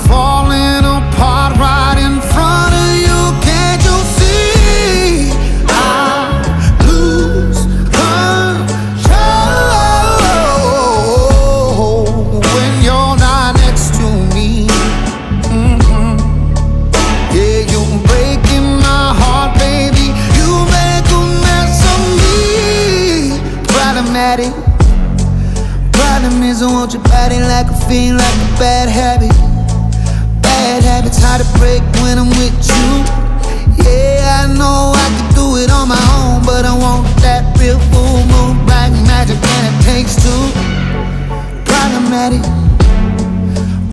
falling apart right in front of you. Can't you see? I lose control when you're not next to me. Yeah, you're breaking my heart, baby. You make a mess of me. Problematic. Problem is I want your body like a fiend, like a bad habit. Bad habits hard to break when I'm with you. Yeah, I know I can do it on my own, but I want that real full moon, black magic, and it takes two. Problematic.